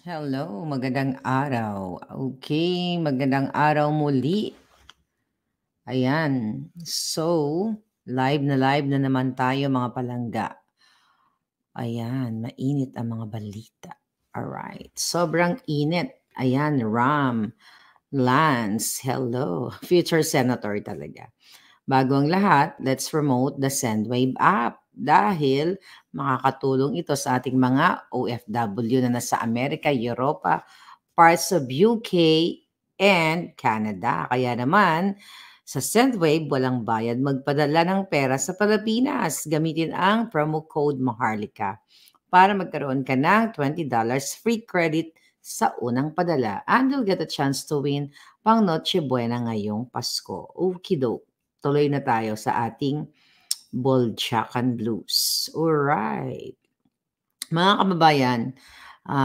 Hello, magandang araw. Okay, magandang araw muli. Ayan. So, live na naman tayo mga palangga. Ayan, mainit ang mga balita. Alright, sobrang init. Ayan, Ram, Lance, hello. Future Senator talaga. Bago ang lahat, let's promote the Sendwave app dahil makakatulong ito sa ating mga OFW na nasa Amerika, Europa, parts of UK, and Canada. Kaya naman, sa Sendwave, walang bayad magpadala ng pera sa Pilipinas. Gamitin ang promo code Maharlika para magkaroon ka ng $20 free credit sa unang padala. And you'll get a chance to win pang Noche Buena ngayong Pasko. Okidoke. Tuloy na tayo sa ating Bolchakan Blues. Alright. Mga kababayan,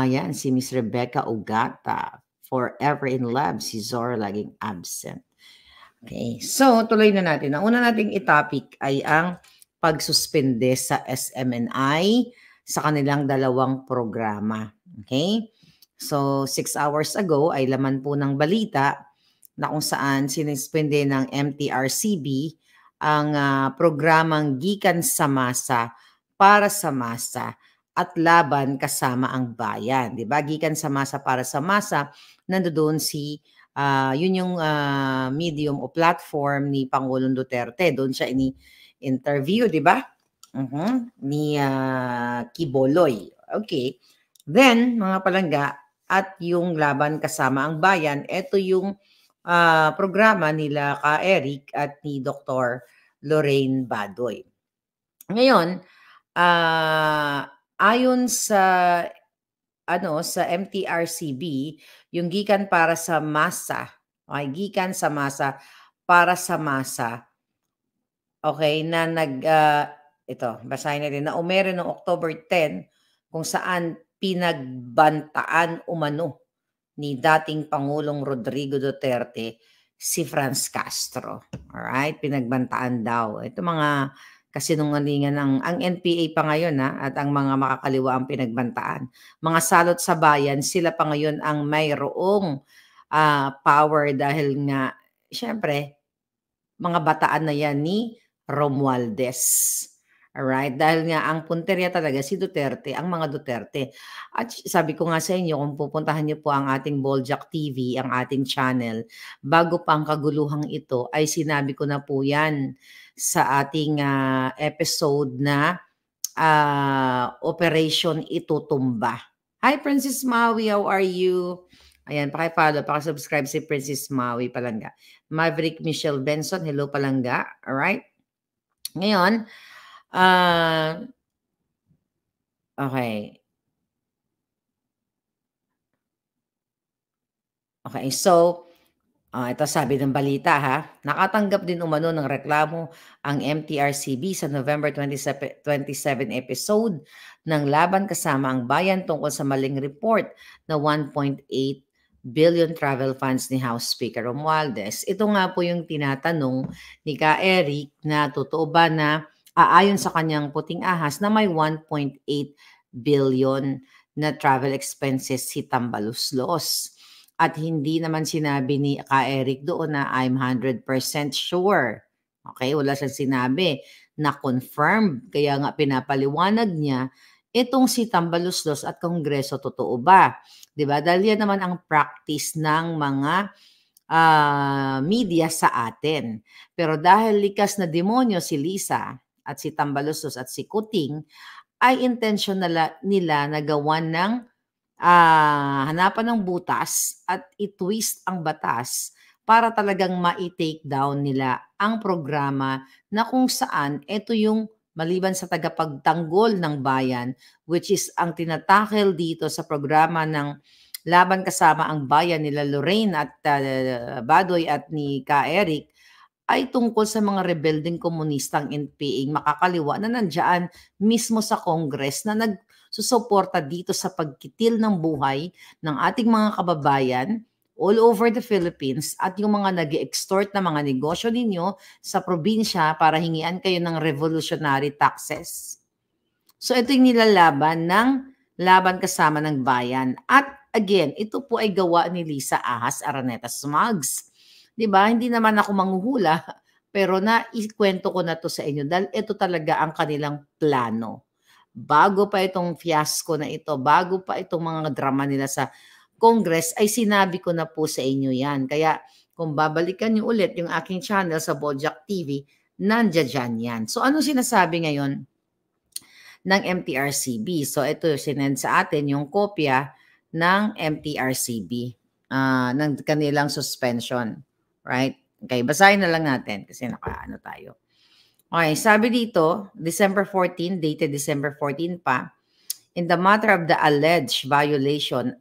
yan si Miss Rebecca Ugata. Forever in love, si Zora laging absent. Okay, so tuloy na natin. Ang una nating itopic ay ang pagsuspende sa SMNI sa kanilang dalawang programa. Okay? So, 6 hours ago ay laman po ng balita na kung saan sinispende ng MTRCB ang programang Gikan sa Masa para sa Masa at laban kasama ang bayan. Diba? Gikan sa Masa para sa Masa, nandoon si yun yung medium o platform ni Pangulong Duterte. Doon siya ini-interview, di ba? Ni Kiboloy. Okay. Then, mga palangga, at yung laban kasama ang bayan, ito yung programa nila ka Eric at ni Dr. Lorraine Badoy. Ngayon, ayon sa sa MTRCB, yung gikan para sa masa, okay, gikan sa masa para sa masa, okay, na ito, basahin natin, na umere noong October 10, kung saan pinagbantaan umano ni dating Pangulong Rodrigo Duterte si Franz Castro. Alright, pinagbantaan daw. Ito mga kasinungalingan ang NPA pa ngayon at ang mga makakaliwa ang pinagbantaan. Mga salot sa bayan, sila pa ngayon ang mayroong power dahil nga, syempre, mga bataan na yan ni Romualdez. Alright? Dahil nga ang punteriya talaga si Duterte, ang mga Duterte. At sabi ko nga sa inyo, kung pupuntahan niyo po ang ating Boljak TV, ang ating channel, bago pa ang kaguluhang ito, ay sinabi ko na po yan sa ating episode na Operation Itutumba. Hi, Princess Maui, how are you? Ayan, paki-follow, paki-subscribe si Princess Maui Palangga. Maverick Michelle Benson, hello Palangga. Alright? Ngayon, okay. Okay, so, ito sabi ng balita nakatanggap din umano ng reklamo ang MTRCB sa November 27 episode ng Laban Kasama ang Bayan tungkol sa maling report na 1.8 billion travel funds ni House Speaker Romualdez. Ito nga po yung tinatanong ni Ka Eric na totoo ba na ayon sa kanyang puting ahas na may 1.8 billion na travel expenses si Tambaluslos. At hindi naman sinabi ni Ka Eric doon na I'm 100% sure. Okay, wala siyang sinabi na confirmed. Kaya nga pinapaliwanag niya itong si Tambaluslos at Kongreso totoo ba? 'Di ba? Dahil yan naman ang practice ng mga media sa atin. Pero dahil likas na demonyo si Lisa at si Tambaluslos at si Kuting, ay intentional nila na gawan ng hanapan ng butas at i-twist ang batas para talagang ma-take down nila ang programa na kung saan ito yung maliban sa tagapagtanggol ng bayan, which is ang tinatakel dito sa programa ng Laban Kasama ang Bayan nila Lorraine at Badoy at ni Ka Eric, ay tungkol sa mga rebelding komunistang NPA makakaliwa na nandiyan mismo sa Congress na nagsusuporta dito sa pagkitil ng buhay ng ating mga kababayan all over the Philippines at yung mga nag-extort na mga negosyo ninyo sa probinsya para hingian kayo ng revolutionary taxes. So ito yung nilalaban ng Laban Kasama ng Bayan. At again, ito po ay gawa ni Lisa Ahas Araneta Smugs. 'Di ba? Hindi naman ako manghuhula, pero naikwento ko na 'to sa inyo dahil ito talaga ang kanilang plano. Bago pa itong fiasco na ito, bago pa itong mga drama nila sa Congress, ay sinabi ko na po sa inyo yan. Kaya kung babalikan niyo ulit yung aking channel sa Bojack TV, nandiyan yan. So ano sinasabi ngayon ng MTRCB? So ito sinend sa atin yung kopya ng MTRCB ng kanilang suspension. Right? Okay, basahin na lang natin kasi nakaano tayo. Okay, sabi dito, December 14, dated December 14 pa, in the matter of the alleged violation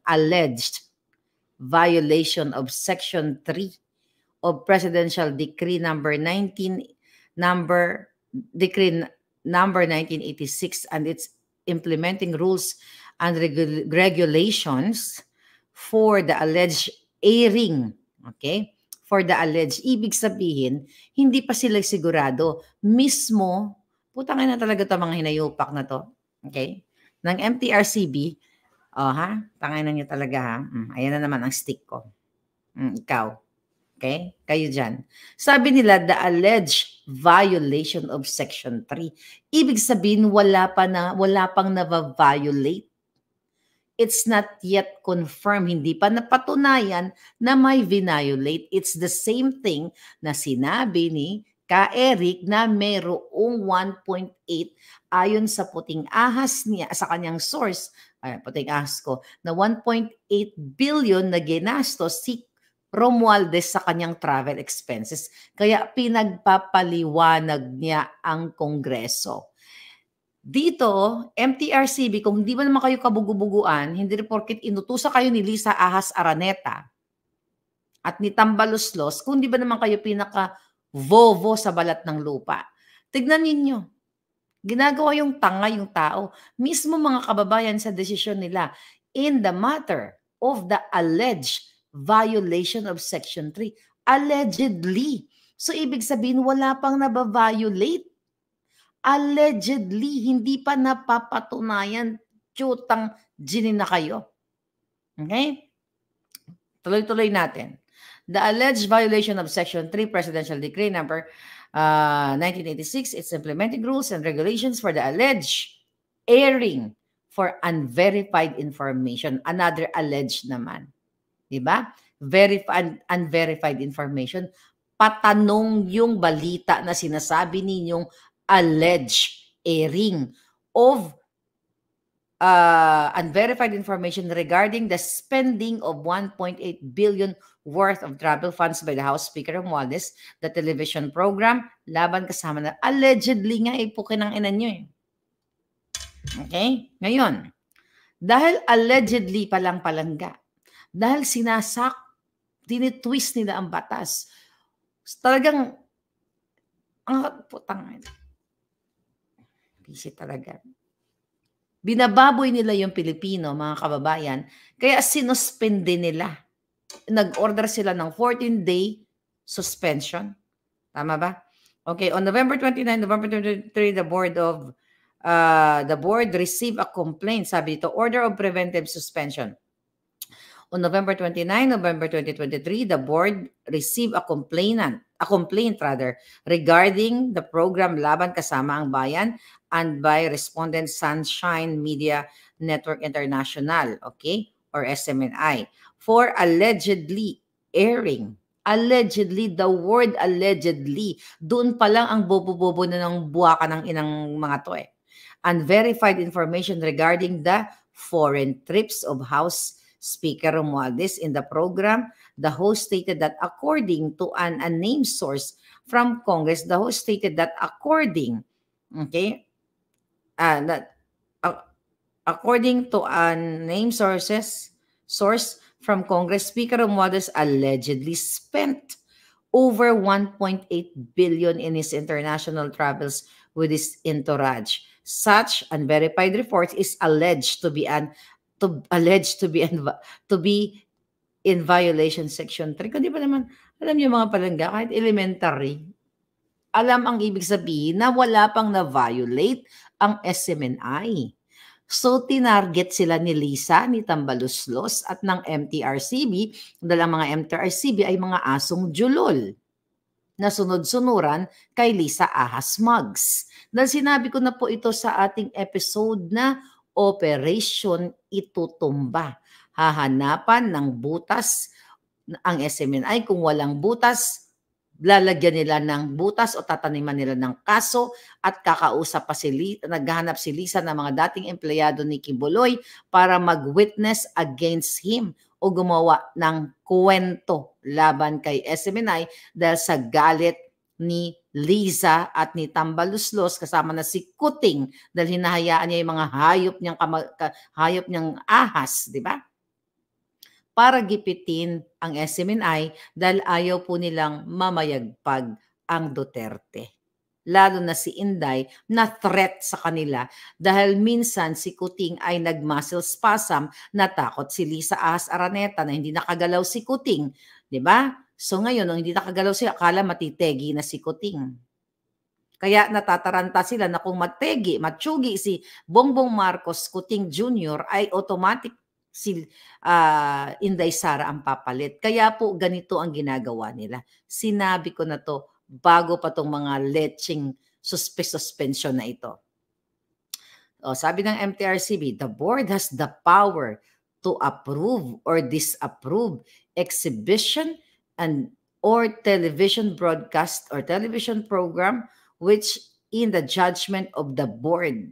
of Section 3 of Presidential Decree number 1986 and its implementing rules and regulations for the alleged airing, okay? For the alleged, ibig sabihin, hindi pa sila sigurado. Mismo, putang ina talaga ito mga hinayupak na to, okay? Ng MTRCB, tangay na niyo talaga ha. Ayan na naman ang stick ko. Ikaw. Okay? Kayo dyan. Sabi nila, the alleged violation of Section 3. Ibig sabihin, wala pang na-violate. It's not yet confirmed. Hindi pa napatunayan na may violate. It's the same thing na sinabi ni Ka Eric na mayroong 1.8 ayon sa puting ahas niya, sa kanyang source, puting ahas ko, na 1.8 billion na ginastos si Romualdez sa kanyang travel expenses. Kaya pinagpapaliwanag niya ang Kongreso. Dito, MTRCB, kung hindi ba naman kayo kabugubuguan, hindi rin porket inutusan kayo ni Lisa Ahas Araneta at ni Tambaloslos, kung hindi ba naman kayo pinaka-vovo sa balat ng lupa. Tignan ninyo. Ginagawa yung tanga yung tao. Mismo mga kababayan sa desisyon nila in the matter of the alleged violation of Section 3. Allegedly. So, ibig sabihin, wala pang nababiolate. Allegedly, hindi pa napapatunayan. Tiyutang ginin na kayo. Okay? Tuloy-tuloy natin. The alleged violation of Section 3 Presidential Decree number 1986, its implementing rules and regulations for the alleged airing for unverified information. Another alleged naman. Diba? Unverified information. Patanong yung balita na sinasabi ninyong alleged airing of unverified information regarding the spending of 1.8 billion worth of travel funds by the House Speaker Romualdez, the television program, Laban Kasama na. Allegedly nga, ipukin ang ina nyo eh. Okay? Ngayon, dahil allegedly palang palangga, dahil tinitwist nila ang batas, talagang, ang putang, busy talaga. Binababoy nila yung Pilipino, mga kababayan, kaya sinuspende nila. Nag-order sila ng 14-day suspension. Tama ba? Okay, on November 29, November 23, the board received a complaint. Sabi dito, order of preventive suspension. On November 29, November 2023, the board received a complaint regarding the program Laban Kasama ang Bayan and by respondent Sunshine Media Network International, okay, or SMNI, for allegedly airing. Allegedly, the word allegedly, doon pa lang ang bobo-bobo na ng buwaka ng inang mga to eh. Unverified information regarding the foreign trips of House Speaker Romualdez in the program. The host stated that according to an unnamed source from Congress, the host stated that according to unnamed source from Congress, Speaker Romualdez allegedly spent over 1.8 billion in his international travels with his entourage. Such unverified reports is alleged to be in violation Section 3. Kundi pa naman, alam niyo mga palangga, kahit elementary, alam ang ibig sabihin na wala pang na-violate ang SMNI. So, tinarget sila ni Lisa, ni Tambaluslos at ng MTRCB dahil ang mga MTRCB ay mga asong julol na sunod-sunuran kay Lisa Ahas Mugs. Dahil sinabi ko na po ito sa ating episode na Operation Itutumba. Hahanapan ng butas ang SMNI. Kung walang butas, lalagyan nila ng butas o tataniman nila ng kaso at kakausap pa naghahanap si Lisa ng mga dating empleyado ni Kibuloy para mag-witness against him o gumawa ng kwento laban kay SMNI dahil sa galit ni Lisa at ni Tambaluslos kasama na si Kuting dahil hinahayaan niya yung mga hayop niyang ahas, di ba? Para gipitin ang SMNI dahil ayaw po nilang mamayagpag ang Duterte. Lalo na si Inday na threat sa kanila dahil minsan si Kuting ay nag-muscle spasm, natakot si Lisa Ahas Araneta na hindi nakagalaw si Kuting. Di ba? So ngayon, nung hindi nakagalaw siya, akala matitegi na si Kuting. Kaya natataranta sila na kung matsugi si Bongbong Marcos Kuting Jr. ay automatic si Inday Sara ang papalit. Kaya po ganito ang ginagawa nila. Sinabi ko na to bago pa tong mga leching suspension na ito. O, sabi ng MTRCB, the board has the power to approve or disapprove exhibition and or television broadcast or television program which in the judgment of the board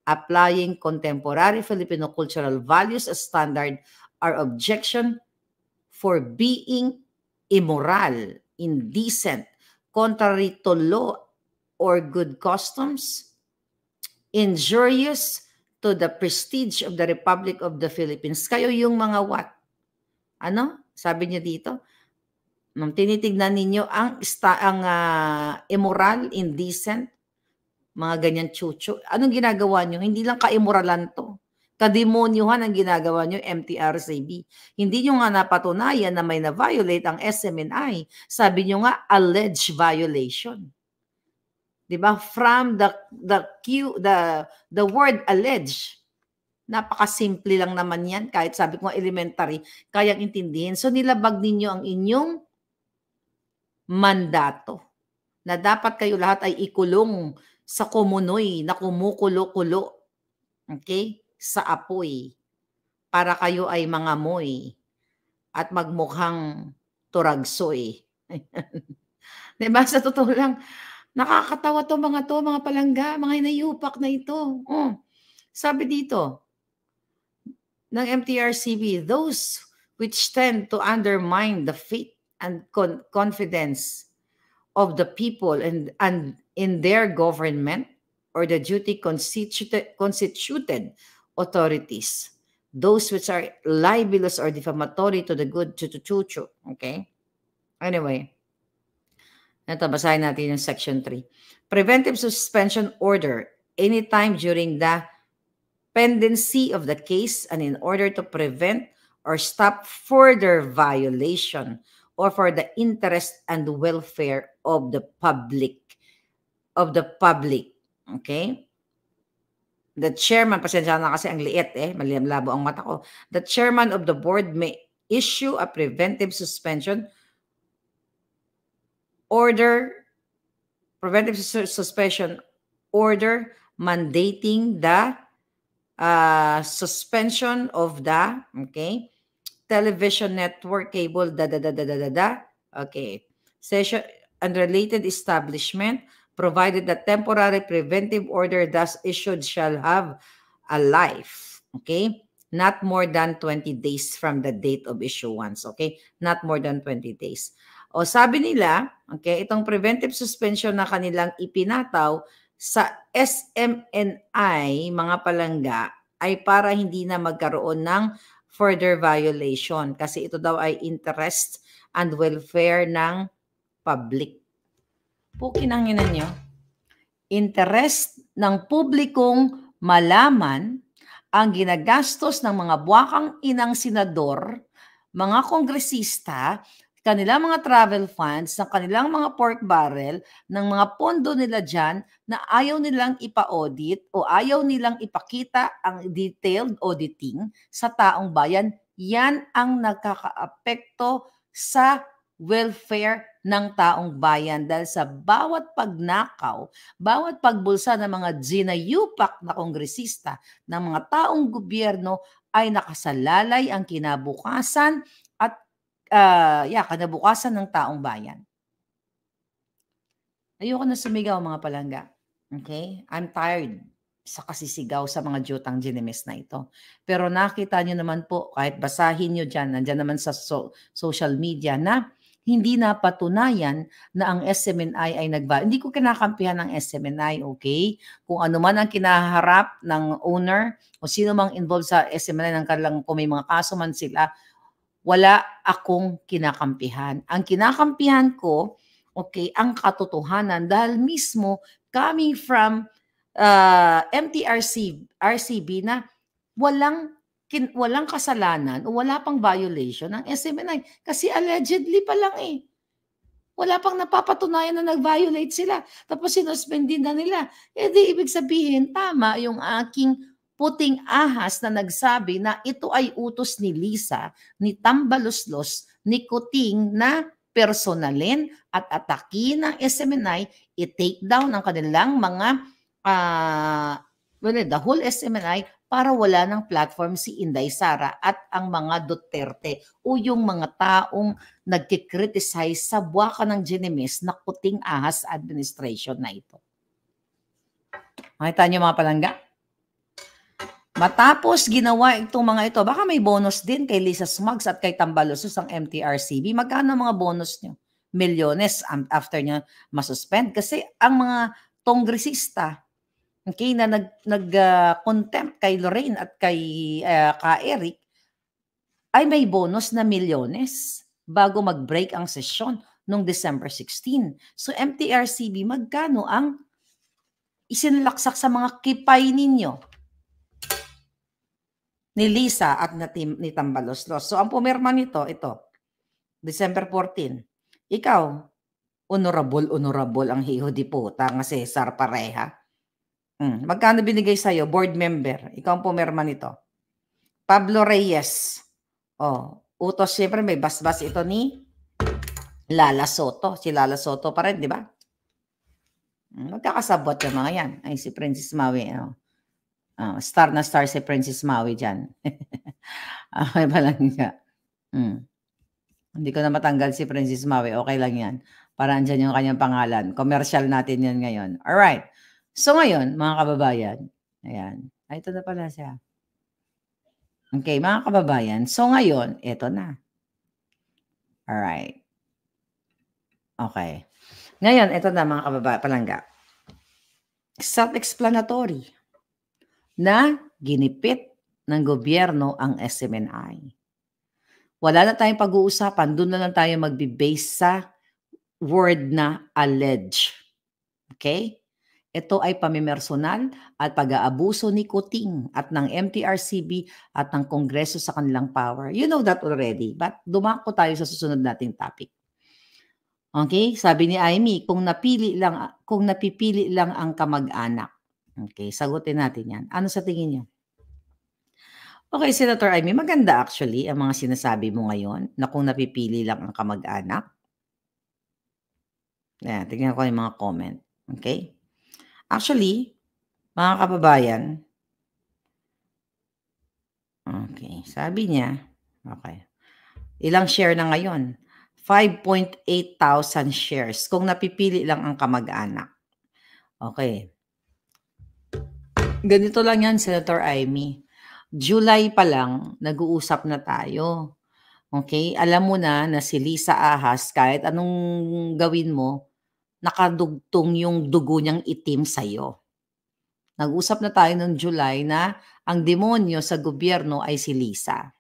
applying contemporary Filipino cultural values as standard are objection for being immoral, indecent, contrary to law or good customs, injurious to the prestige of the Republic of the Philippines. Kayo yung mga what? Ano? Sabi niya dito? Tinitignan ninyo ang immoral, indecent, mga ganyan chucho. Anong ginagawa nyo? Hindi lang ka-immoralan to. Kademonyuhan ang ginagawa nyo, MTRCB. Hindi nyo nga napatunayan na may na-violate ang SMNI. Sabi nyo nga, alleged violation. Diba? From the word alleged, napakasimple lang naman yan. Kahit sabi ko nga elementary, kayang intindihin. So nilabag ninyo ang inyong mandato na dapat kayo lahat ay ikulong sa kumunoy na kumukulo-kulo, okay, sa apoy para kayo ay mangamoy at magmukhang turagsoy. Diba? Sa totoo lang, nakakatawa to, mga palangga, mga inayupak na ito. Sabi dito ng MTRCB, those which tend to undermine the faith and confidence of the people and in their government or the duty constituted authorities, those which are libelous or defamatory to the good chuchu. Okay? Anyway, ito, basahin natin yung section 3. Preventive suspension order anytime during the pendency of the case and in order to prevent or stop further violation or for the interest and welfare of the public. Okay? The chairman, pasensya na kasi ang liit malabo ang mata ko. The chairman of the board may issue a preventive suspension order mandating the suspension of the television network, cable, okay, session and related establishment, provided that temporary preventive order thus issued shall have a life, okay, not more than 20 days from the date of issuance, okay, not more than 20 days. O sabi nila, okay, itong preventive suspension na kanilang ipinataw sa SMNI, mga palangga, ay para hindi na magkaroon ng further violation kasi ito daw ay interest and welfare ng public. Pukinanginan nyo. Interest ng publikong malaman ang ginagastos ng mga buwakang inang senador, mga kongresista, kanilang mga travel funds, ng kanilang mga pork barrel, ng mga pondo nila dyan na ayaw nilang ipa-audit o ayaw nilang ipakita ang detailed auditing sa taong bayan, yan ang nagkakaapekto sa welfare ng taong bayan dahil sa bawat pagnakaw, bawat pagbulsa ng mga ginayupak na kongresista ng mga taong gobyerno ay nakasalalay ang kinabukasan at kinabukasan ng taong bayan. Ayoko na sumigaw mga palangga. Okay? I'm tired sa kasisigaw sa mga jutang ginimis na ito. Pero nakita nyo naman po, kahit basahin nyo dyan, nandyan naman sa social media na hindi napatunayan na ang SMNI ay Hindi ko kinakampihan ng SMNI, okay? Kung ano man ang kinaharap ng owner o sino mang involved sa SMNI ng kanilang, kung may mga kaso man sila, wala akong kinakampihan. Ang kinakampihan ko, okay, ang katotohanan dahil mismo coming from RCB na walang kasalanan o wala pang violation ng SMNI. Kasi allegedly pa lang eh. Wala pang napapatunayan na nag-violate sila. Tapos sinuspendin na nila. Eh di ibig sabihin, tama yung aking puting ahas na nagsabi na ito ay utos ni Lisa, ni Tambaloslos, ni Kuting na personalin at atakin ng SMNI, i-take down ang kanilang mga the whole SMNI para wala ng platform si Inday Sara at ang mga Duterte o yung mga taong nagkikriticize sa buwaka ng Ginimis na Kuting Ahas administration na ito. Makita niyo mga palangga? Matapos ginawa itong mga ito, baka may bonus din kay Lisa Smugs at kay Tambaloslos ang MTRCB. Magkano mga bonus nyo? Milyones after nyo masuspend. Kasi ang mga kongresista, okay, na nag-contempt kay Lorraine at kay Ka-Eric, ay may bonus na milyones bago mag-break ang sesyon noong December 16. So MTRCB, magkano ang isinalaksak sa mga kipay ninyo ni Lisa at ni Tambaloslos? So ang pumirma nito, ito, December 14. Ikaw, honorable ang hiho di puta nga Cesar Pareha. Magkano binigay sa'yo? Board member. Ikaw ang pumirma nito. Pablo Reyes. Utos, siyempre may basbas ito ni Lala Soto. Si Lala Soto pa rin, di ba? Magkakasabot yung mga yan. Ay, si Princess Maui. Star na star si Princess Maui dyan. Okay pa lang nga. Hindi ko na matanggal si Princess Maui. Okay lang yan. Para andyan yung kanyang pangalan. Commercial natin yan ngayon. Alright. So ngayon, mga kababayan, ayan. Ito na pala siya. Okay, mga kababayan. So ngayon, ito na. Alright. Okay. Ngayon, ito na mga kababayan, palangga. Self-explanatory na ginipit ng gobyerno ang SMNI. Wala na tayong pag-uusapan. Doon na lang tayo magbe-base sa word na allege. Okay? Ito ay pamimersonal at pag-aabuso ni Kuting at ng MTRCB at ng Kongreso sa kanilang power. You know that already. But dumako tayo sa susunod nating topic. Okay? Sabi ni Amy, kung napipili lang ang kamag-anak. Okay, sagutin natin yan. Ano sa tingin niyo? Okay, Senator Amy, maganda actually ang mga sinasabi mo ngayon na kung napipili lang ang kamag-anak. Ayan, tingnan ko yung mga comment. Okay? Actually, mga kababayan, okay, sabi niya, okay, ilang share na ngayon? 5.8 thousand shares kung napipili lang ang kamag-anak. Okay. Ganito lang yan, Senator Amy. July pa lang, nag-uusap na tayo. Okay? Alam mo na si Lisa Ahas, kahit anong gawin mo, nakadugtong yung dugo niyang itim sa'yo. Nag-usap na tayo noong July na ang demonyo sa gobyerno ay si Lisa.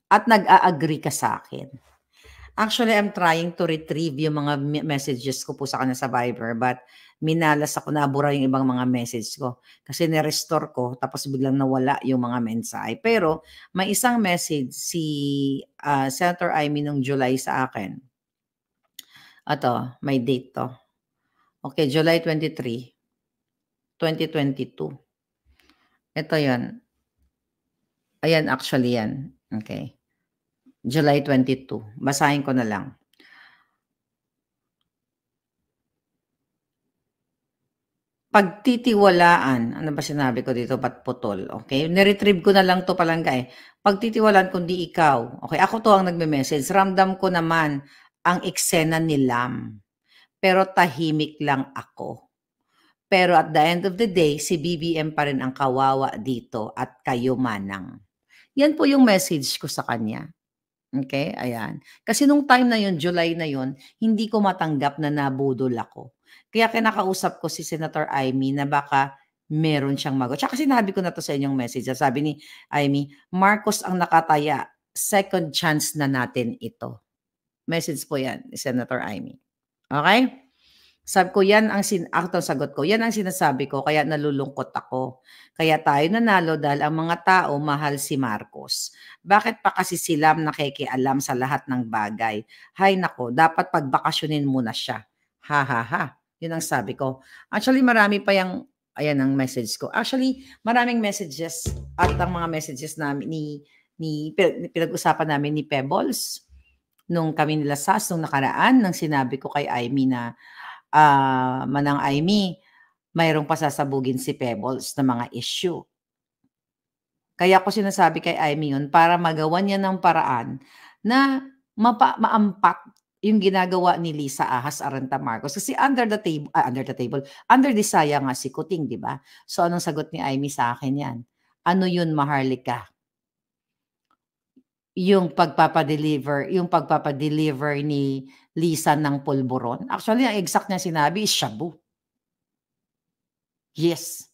At nag-a-agree ka sa akin. Actually, I'm trying to retrieve yung mga messages ko po sa kanya sa Viber, but minalas ako, nabura yung ibang mga message ko. Kasi nirestore ko, tapos biglang nawala yung mga mensahe. Pero may isang message si Senator Amy nung July sa akin. Ato, may date 'to. Okay, July 23, 2022. Ito 'yan. Ayan, actually 'yan. Okay, July 22. Basahin ko na lang. Pagtitiwalaan, ano ba sinabi ko dito, ba't putol, okey? Ni-retrieve ko na lang 'to palangga, eh. Pagtitiwalaan kundi ikaw, okey, ako 'to ang nagme-message, ramdam ko naman ang eksena ni Lam, pero tahimik lang ako. Pero at the end of the day, si BBM pa rin ang kawawa dito at kayo manang. Yan po yung message ko sa kanya. Okay, ayan. Kasi nung time na yun, July na yun, hindi ko matanggap na nabudol ako. Kaya kinakausap ko si Senator Amy na baka meron siyang tsaka sinabi ko na 'to sa inyong message, sabi ni Amy, "Marcos ang nakataya, second chance na natin ito." Message po 'yan ni Senator Amy. Okay. Sabi ko, "Yan ang sagot ko, "Yan ang sinasabi ko kaya nalulungkot ako. Kaya tayo nanalo dahil ang mga tao mahal si Marcos. Bakit pa kasi sila nakikialam sa lahat ng bagay? Hay nako, dapat pagbakasyonin muna siya. Ha, ha, ha." Yun ang sabi ko. Actually, marami pa yang ayan ang message ko. Actually, maraming messages at ang mga messages namin pinag-usapan namin ni Pebbles nung kami nila Sas nung nakaraan nang sinabi ko kay Amy na Manang Aimee, mayroong pasasabugin si Pebbles na mga issue. Kaya ko sinasabi kay Aimee yun para magawan niya ng paraan na maampat yung ginagawa ni Lisa Ahas Aranta Marcos. Kasi under the saya nga si Kuting, di ba? So anong sagot ni Aimee sa akin yan? Ano yun, Maharlika? Yung pagpapa-deliver ni Lisa ng pulburon. Actually, ang exact niya sinabi is shabu. Yes.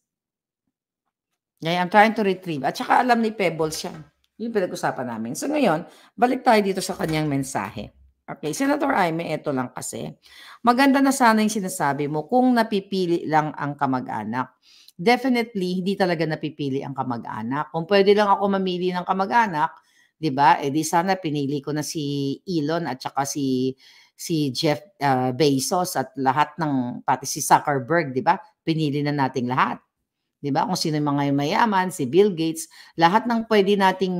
Yeah, I'm trying to retrieve at saka alam ni Pebbles yan. Yung pinag-usapan namin. So ngayon, balik tayo dito sa kanyang mensahe. Okay, Senator Aimee, eto lang kasi. Maganda na sana yung sinasabi mo kung napipili lang ang kamag-anak. Definitely, hindi talaga napipili ang kamag-anak. Kung pwede lang ako mamili ng kamag-anak, 'di ba? Eh di sana pinili ko na si Elon at saka si Jeff Bezos at lahat ng pati si Zuckerberg, 'di ba? Pinili na nating lahat. 'Di ba, kung sino yung mga mayaman, si Bill Gates, lahat ng puwede nating,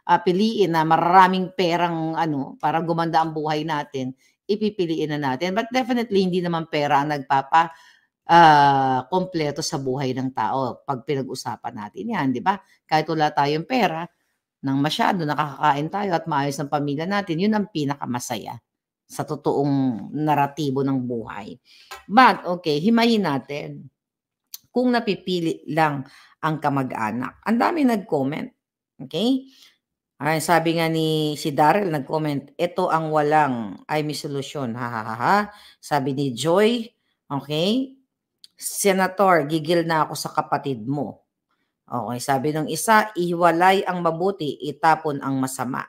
piliin na mararaming perang ano, para gumanda ang buhay natin, ipipiliin na natin. But definitely hindi naman pera ang kumpleto sa buhay ng tao 'pag pinag-usapan natin 'yan, 'di ba? Kahit wala tayong pera ng masyado, nakakakain tayo at maayos ang pamilya natin, 'yun ang pinakamasaya sa totoong naratibo ng buhay. But, okay, himayin natin. Kung napipili lang ang kamag-anak. Ang daming nag-comment, okay? Ay, sabi nga ni si Darrell nag-comment, "Ito ang walang ay may solusyon, ha, ha, ha, ha." Sabi ni Joy, okay? "Senator, gigil na ako sa kapatid mo." Okay, sabi ng isa, "Ihiwalay ang mabuti, itapon ang masama."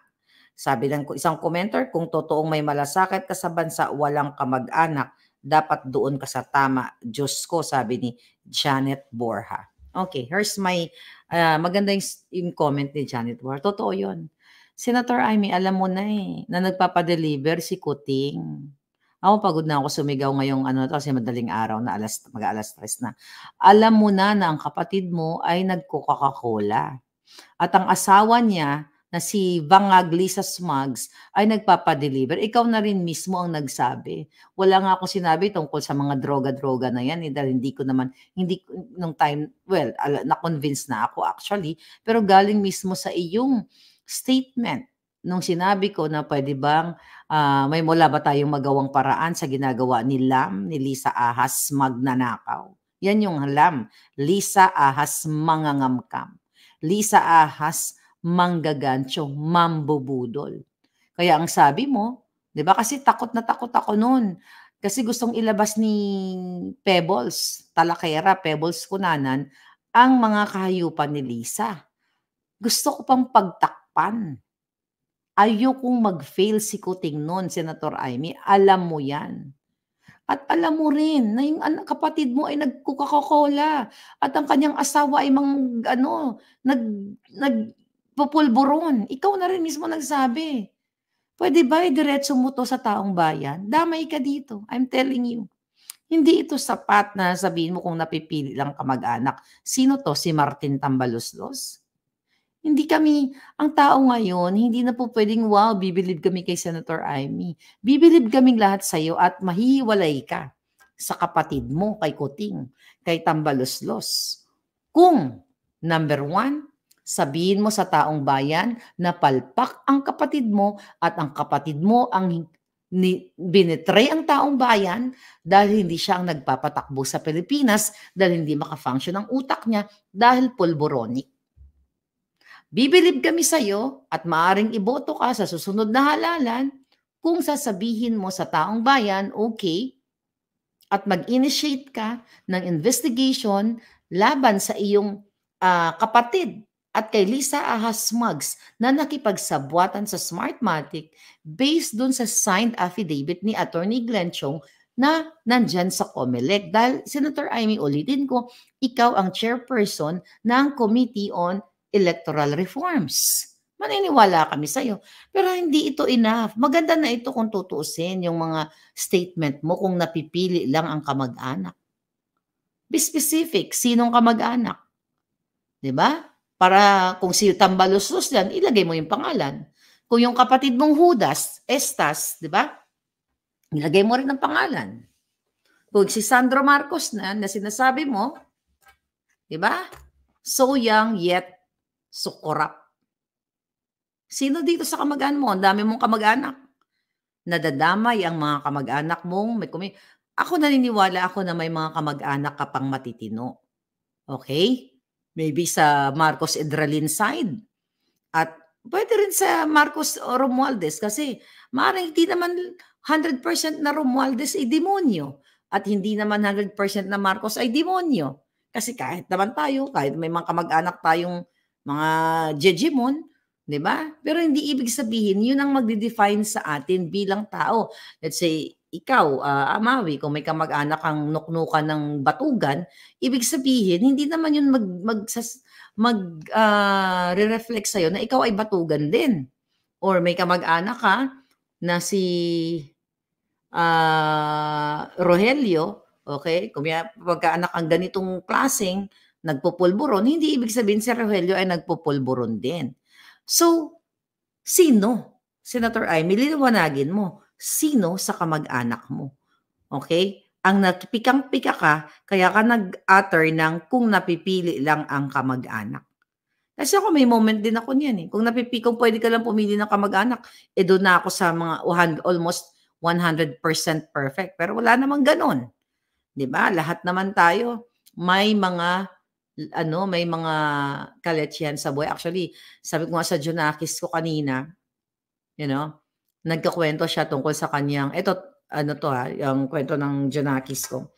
Sabi ng isang commenter, "Kung totoong may malasakit ka sa bansa, walang kamag-anak, dapat doon ka sa tama. Diyos ko," sabi ni Janet Borja. Okay, here's my maganda yung comment ni Janet Borja. Totoo yun. Senator Amy, alam mo na na nagpapa-deliver si Kuting. Ako pagod na ako sumigaw ngayong ano to kasi madaling araw na mag-aalas 3 na. Alam mo na ang kapatid mo ay nagco-Coca-Cola. At ang asawa niya na si Bangag Lisa Smugs ay nagpapa-deliver. Ikaw na rin mismo ang nagsabi. Wala nga akong sinabi tungkol sa mga droga-droga na yan, dahil hindi nung time, well, na-convince na ako actually, pero galing mismo sa iyong statement nung sinabi ko na pwede bang may mula ba tayong magawang paraan sa ginagawa ni Lam, ni Lisa Ahas magnanakaw. Yan yung Lam, Lisa Ahas mangangamkam. Lisa Ahas manggagancho, mambubudol. Kaya ang sabi mo, 'di ba kasi takot na takot ako noon. Kasi gustong ilabas ni Pebbles, Talakera, Pebbles Kunanan, ang mga kahayupan ni Lisa. Gusto ko pang pagtakpan. Ayokong mag-fail si Kuting noon, Senator Amy, alam mo 'yan. At alam mo rin na yung kapatid mo ay nagco-Coca-Cola at ang kanyang asawa ay ano, nagpupulburon. Ikaw na rin mismo nagsabi. Pwede ba idiretso mo 'to sa taong bayan? Damay ka dito, I'm telling you. Hindi ito sapat na sabihin mo kung napipili lang kamag-anak. Sino 'to, si Martin Tambaloslos? Hindi kami ang tao ngayon hindi na po puwedeng, "Wow, bibilib kami kay Senator Amy." Bibilib kaming lahat sa'yo at mahihiwalay ka sa kapatid mo, kay Kuting, kay Tambaloslos. Kung number one, sabihin mo sa taong bayan na palpak ang kapatid mo at ang kapatid mo ang binetray ang taong bayan dahil hindi siya ang nagpapatakbo sa Pilipinas, dahil hindi maka-function ang utak niya, dahil pulboronic. Bibilib kami sa'yo at maaaring iboto ka sa susunod na halalan kung sasabihin mo sa taong bayan, okay, at mag-initiate ka ng investigation laban sa iyong kapatid at kay Lisa Ahas Mugs na nakipagsabwatan sa Smartmatic based dun sa signed affidavit ni Attorney Glenn Chong na nandyan sa COMELEC. Dahil, Senator Amy, ulitin ko, ikaw ang chairperson ng Committee on Electoral Reforms. Maniniwala kami sa'yo. Pero hindi ito enough. Maganda na ito kung tutuusin yung mga statement mo kung napipili lang ang kamag-anak. Be specific, sinong kamag-anak? 'Di ba? Para kung si Tambaloslos yan, ilagay mo yung pangalan. Kung yung kapatid mong Judas, Estas, 'di ba? Ilagay mo rin ang pangalan. Kung si Sandro Marcos na sinasabi mo, 'di ba? So young yet so corrupt. Sino dito sa kamag-anak mo? Ang dami mong kamag-anak. Nadadamay ang mga kamag-anak mong ako naniniwala ako na may mga kamag-anak ka pang matitino. Okay? Maybe sa Marcos Edralin side. At pwede rin sa Marcos Romualdez kasi maaaring hindi naman 100% na Romualdez ay demonyo at hindi naman 100% na Marcos ay demonyo. Kasi kahit naman tayo, kahit may mga kamag-anak tayong mga Jejemon, 'di ba? Pero hindi ibig sabihin 'yun ang magde-define sa atin bilang tao. Let's say ikaw, Amawi, kung may kamag-anak kang nuknukan ng batugan, ibig sabihin hindi naman 'yun re-reflect sa'yo na ikaw ay batugan din. Or may kamag-anak ka na si Rogelio, okay? Kung may pagkaanak ang ganitong klaseng nagpupulburon, hindi ibig sabihin si Rogelio ay nagpupulburon din. So, sino? Senator Amy, liwanagin mo, sino sa kamag-anak mo? Okay? Ang napikang-pika ka, kaya ka nag-utter ng kung napipili lang ang kamag-anak. Kasi ako may moment din ako niyan eh. Kung pwede ka lang pumili ng kamag-anak, doon na ako sa mga almost 100% perfect. Pero wala namang gano'n. 'Di ba? Lahat naman tayo may mga may mga kalechian sa buhay. Actually, sabi ko nga sa Junakis ko kanina, you know, nagkukuwento siya tungkol sa kanyang yung kwento ng Junakis ko.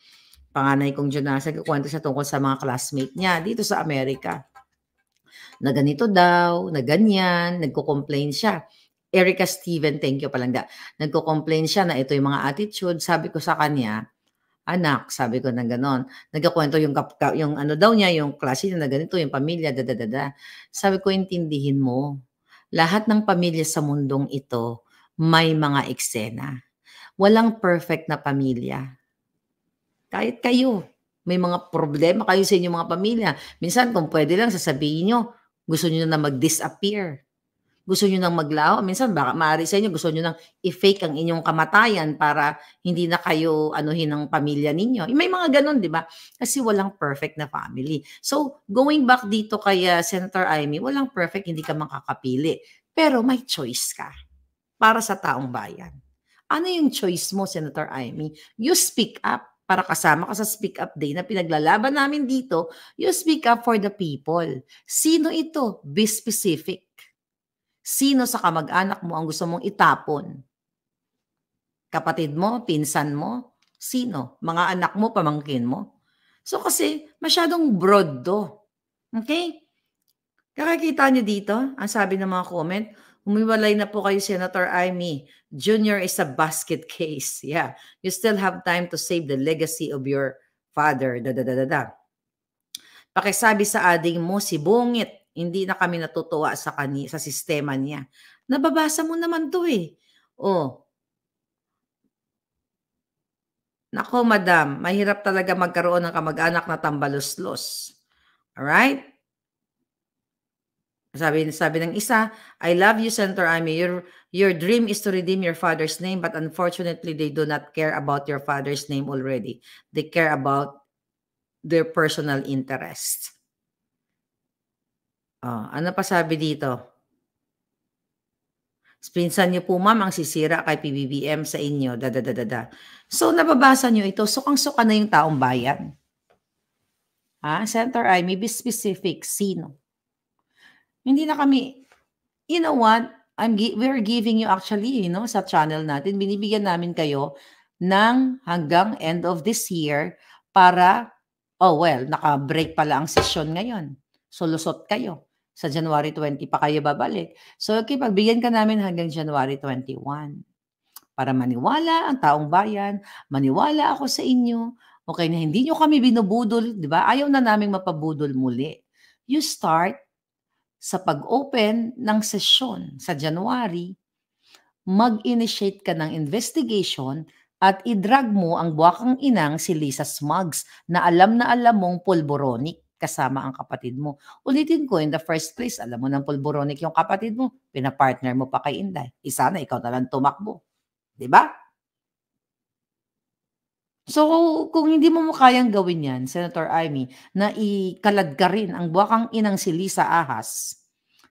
Panganay kong Junakis, nagkukuwento siya tungkol sa mga classmate niya dito sa Amerika. Na ganito daw, na ganyan, nagko-complain siya. Erica Steven, thank you palangga. Nagko-complain siya na ito yung mga attitude. Sabi ko sa kanya, anak, sabi ko na gano'n. Nagkukuwento yung ano daw niya, yung klase niya na ganito, yung pamilya, da. Sabi ko, intindihin mo. Lahat ng pamilya sa mundong ito, may mga eksena. Walang perfect na pamilya. Kahit kayo, may mga problema kayo sa inyong mga pamilya. Minsan, kung pwede lang, sasabihin nyo, gusto nyo na mag-disappear. Gusto nyo nang maglaho. Minsan, baka maaari sa inyo, gusto nyo nang i-fake ang inyong kamatayan para hindi na kayo anuhin ng pamilya ninyo. May mga ganun, di ba? Kasi walang perfect na family. So, going back dito kay Senator Amy, walang perfect, hindi ka makakapili. Pero may choice ka para sa taong bayan. Ano yung choice mo, Senator Amy? You speak up para kasama ka sa Speak Up Day na pinaglalaban namin dito. You speak up for the people. Sino ito? Be specific. Sino sa kamag-anak mo ang gusto mong itapon? Kapatid mo? Pinsan mo? Sino? Mga anak mo? Pamangkin mo? So kasi masyadong broad to. Okay? Kakakita niyo dito, ang sabi ng mga comment, humiwalay na po kayo, Senator Amy. Junior is a basket case. Yeah. You still have time to save the legacy of your father. Pakisabi sa ading mo, si Bungit, hindi na kami natutuwa sa sistema niya. Nababasa mo naman to eh. Oh, naku madam, mahirap talaga magkaroon ng kamag-anak na tambaluslos. Alright? Sabi sabi ng isa, "I love you, Senator Amy. Your dream is to redeem your father's name, but unfortunately, they do not care about your father's name already. They care about their personal interest." Oh, ano pa sabi dito? Pinsan niyo po ma'am ang sisira kay PBBM sa inyo, da. So, nababasa niyo ito, sukang-suka na yung taong bayan. Senator Amy, be specific, sino? Hindi na kami, you know what? We're giving you actually, sa channel natin, binibigyan namin kayo ng hanggang end of this year para, naka-break pala ang session ngayon. So, lusot kayo. Sa January 20 pa kayo babalik. So, okay, pagbigyan ka namin hanggang January 21 para maniwala ang taong bayan, maniwala ako sa inyo, okay, na hindi nyo kami binubudol, di ba? Ayaw na naming mapabudol muli. You start sa pag-open ng sesyon sa January, mag-initiate ka ng investigation at i-drag mo ang buwakang inang si Lisa Smugs na alam mong pulboronic kasama ang kapatid mo. Ulitin ko, in the first place, alam mo ng pulboronic yung kapatid mo, pinapartner mo pa kay Inday. Isa na, ikaw na lang tumakbo. Diba? So, kung hindi mo kayang gawin yan, Senator Amy, na ikalad ka rin ang buwakang inang si Lisa Ahas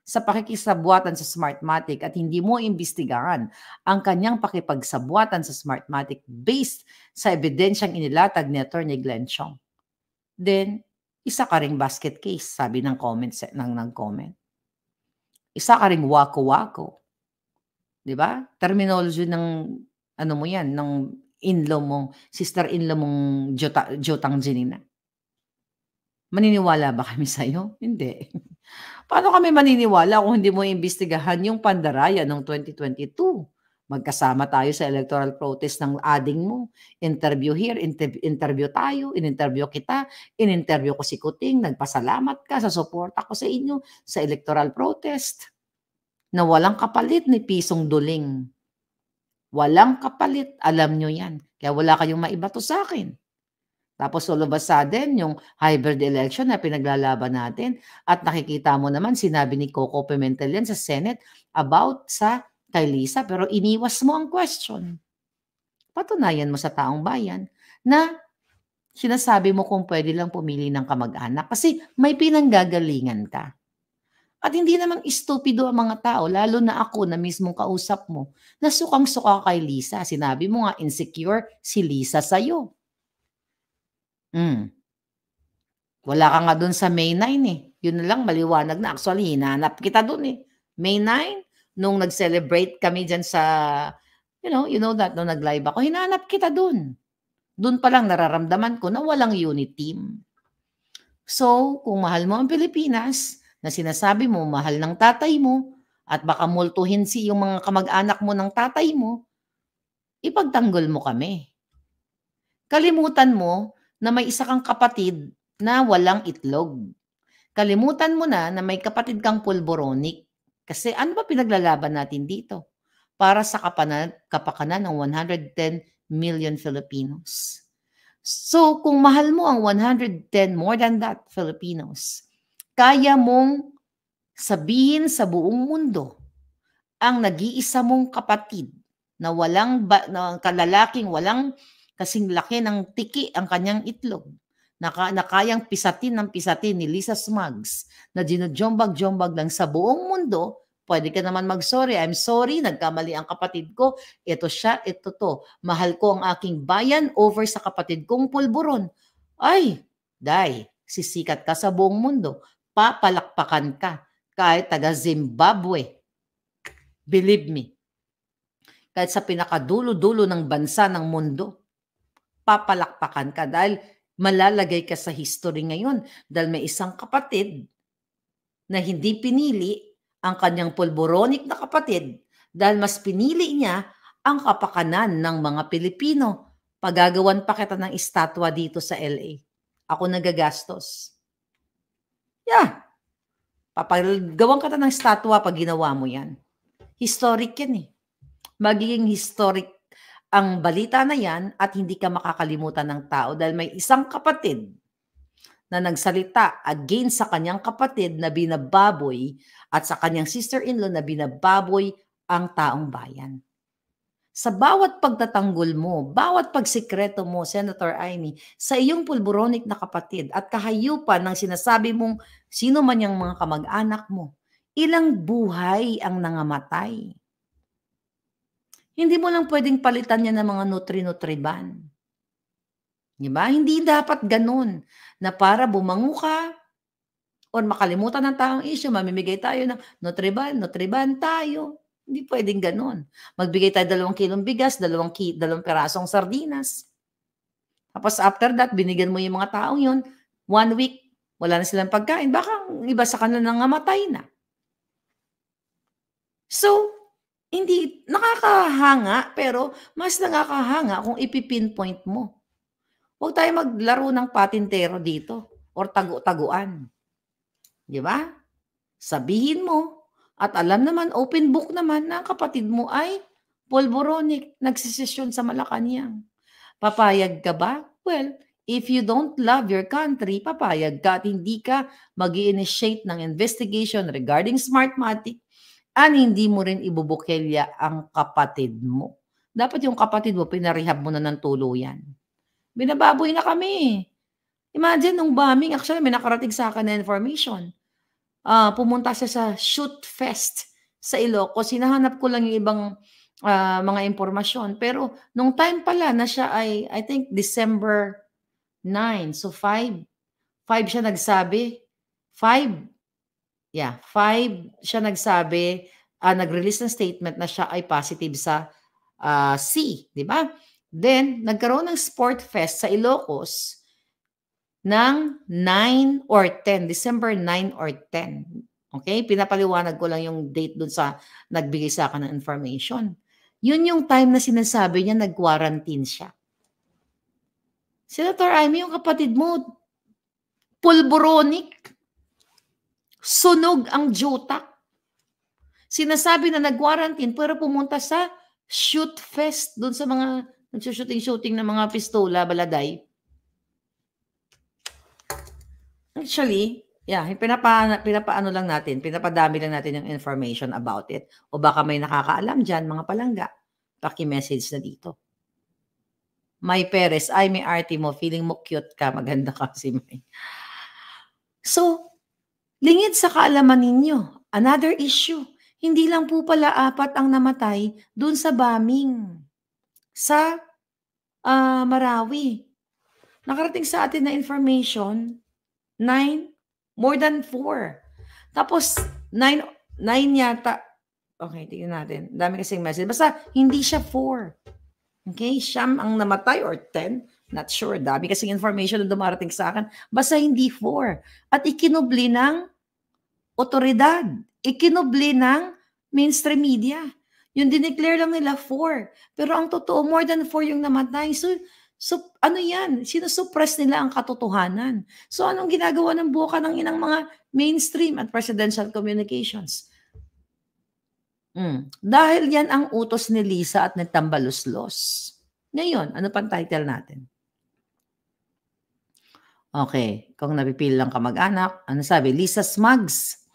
sa pakikisabwatan sa Smartmatic at hindi mo imbestigahan ang kanyang pakipagsabwatan sa Smartmatic based sa ebidensyang inilatag ni Atty. Glenn Chong, then isa ka ring basket case, sabi ng comment ng nag-comment. Isa ka ring wako-wako. 'Di ba? Terminology ng ano mo 'yan, ng in-law mo, sister-in-law mong Jotang Janina. Maniniwala ba kami sa'yo? Hindi. Paano kami maniniwala kung hindi mo imbestigahan yung pandaraya noong 2022? Magkasama tayo sa electoral protest ng ading mo. Interview here, interview tayo, in-interview kita, in-interview ko si Kuting, nagpasalamat ka sa suporta ko sa inyo sa electoral protest na walang kapalit ni pisong duling. Walang kapalit, alam nyo yan. Kaya wala kayong maibato sa akin. Tapos all of a sudden, yung hybrid election na pinaglalaban natin at nakikita mo naman, sinabi ni Coco Pimentel yan sa Senate about sa kay Lisa, pero iniwas mo ang question. Patunayan mo sa taong bayan na sinasabi mo kung pwede lang pumili ng kamag-anak kasi may pinanggagalingan ka. At hindi naman istupido ang mga tao, lalo na ako na mismong kausap mo, na sukang-suka kay Lisa. Sinabi mo nga, insecure si Lisa sa'yo. Wala ka nga dun sa May 9 eh. Yun na lang, maliwanag na. Actually, hinanap kita dun eh. May 9, nung nag-celebrate kami dyan sa, you know that, nung nag-live ako, hinanap kita dun. Dun pa lang nararamdaman ko na walang unit team. So, kung mahal mo ang Pilipinas, na sinasabi mo mahal ng tatay mo, at baka multuhin yung mga kamag-anak mo ng tatay mo, ipagtanggol mo kami. Kalimutan mo na may isa kang kapatid na walang itlog. Kalimutan mo na may kapatid kang pulboronic. Kasi ano ba pinaglalaban natin dito? Para sa kapakanan ng 110 million Filipinos. So, kung mahal mo ang 110, more than that, Filipinos, kaya mong sabihin sa buong mundo ang nag-iisa mong kapatid na na kalalaking walang kasing laki ng tiki ang kanyang itlog, na kayang pisatin ng pisatin ni Lisa Smugs, na ginujombag-jombag lang sa buong mundo, pwede ka naman mag-sorry. I'm sorry, nagkamali ang kapatid ko. Ito siya, ito to. Mahal ko ang aking bayan over sa kapatid kong pulburon. Ay, day, sisikat ka sa buong mundo. Papalakpakan ka kahit taga Zimbabwe. Believe me. Kahit sa pinakadulo-dulo ng bansa ng mundo, papalakpakan ka dahil malalagay ka sa history ngayon dahil may isang kapatid na hindi pinili ang kanyang pulboronic na kapatid dahil mas pinili niya ang kapakanan ng mga Pilipino. Pagagawan pa kita ng estatwa dito sa LA. Ako nagagastos. Yeah. Papagawan kita ng estatwa pag ginawa mo yan. Historic yan eh. Magiging historic ang balita na yan at hindi ka makakalimutan ng tao dahil may isang kapatid na nagsalita against sa kanyang kapatid na binababoy at sa kanyang sister-in-law na binababoy ang taong bayan. Sa bawat pagtatanggol mo, bawat pagsikreto mo, Senator Amy, sa iyong pulburonik na kapatid at kahayupan ng sinasabi mong sino man yung mga kamag-anak mo, ilang buhay ang nangamatay. Hindi mo lang pwedeng palitan yan ng mga nutri-nutriban. Diba? Hindi dapat ganun na para bumango ka o makalimutan ng taong issue, mamimigay tayo ng nutriban tayo. Hindi pwedeng ganun. Magbigay tayo 2 kilong bigas, 2 pirasong sardinas. Tapos after that, binigyan mo yung mga taong yun, 1 week, wala na silang pagkain. Baka iba sa kanila nangamatay na. So, hindi nakakahanga, pero mas nakakahanga kung ipipinpoint mo. Huwag tayo maglaro ng patintero dito or tagu-taguan. Di ba? Sabihin mo, at alam naman, open book naman na kapatid mo ay polboronic, nagsisesyon sa Malacanang. Papayag ka ba? Well, if you don't love your country, papayag ka at hindi ka mag-i-initiate ng investigation regarding Smartmatic at hindi mo rin ibubukilya ang kapatid mo. Dapat yung kapatid mo, pinarehab mo na ng tuluyan. Binababoy na kami. Imagine, nung bombing, actually, may nakarating sa akin na information. Pumunta siya sa Shoot Fest sa Ilocos. Hinahanap ko lang yung ibang mga impormasyon. Pero nung time pala na siya ay, I think, December 9. So, 5 siya nagsabi. 5 siya nagsabi, nag-release ng statement na siya ay positive sa C. Di ba? Then, nagkaroon ng Sport Fest sa Ilocos ng 9 or 10, December 9 or 10. Okay? Pinapaliwanag ko lang yung date dun sa nagbigay sa akin ng information. Yun yung time na sinasabi niya nag-quarantine siya. Senator Amy, yung kapatid mo, pulboronic, sunog ang jutak. Sinasabi na nag-quarantine pero pumunta sa shoot fest dun sa mga nagsushooting-shooting ng mga pistola, baladay. Actually, pinapaano lang natin, pinapadami lang natin yung information about it. O baka may nakakaalam dyan, mga palangga, paki-message na dito. May Perez, ay may arte mo, feeling mo cute ka, maganda ka si May. So, lingid sa kaalaman ninyo, another issue, hindi lang po pala 4 ang namatay dun sa bombing sa Marawi. Nakarating sa atin na information, 9, more than 4. Tapos, 9 yata. Okay, tingnan natin. Dami kasing message. Basta, hindi siya 4. Okay, siyam ang namatay or 10. Not sure. Dami kasing information na dumarating sa akin. Basta hindi 4. At ikinubli ng otoridad. Ikinubli ng mainstream media. Yung dineclare lang nila 4. Pero ang totoo, more than 4 yung namatay. So ano yan? Sinusuppress nila ang katotohanan. So anong ginagawa ng boka ng inang mga mainstream at presidential communications? Dahil yan ang utos ni Lisa at ni Tambaluslos. Ngayon, ano pang title natin? Okay, kung napipili lang kamag-anak, ano sabi? Lisa Smugs,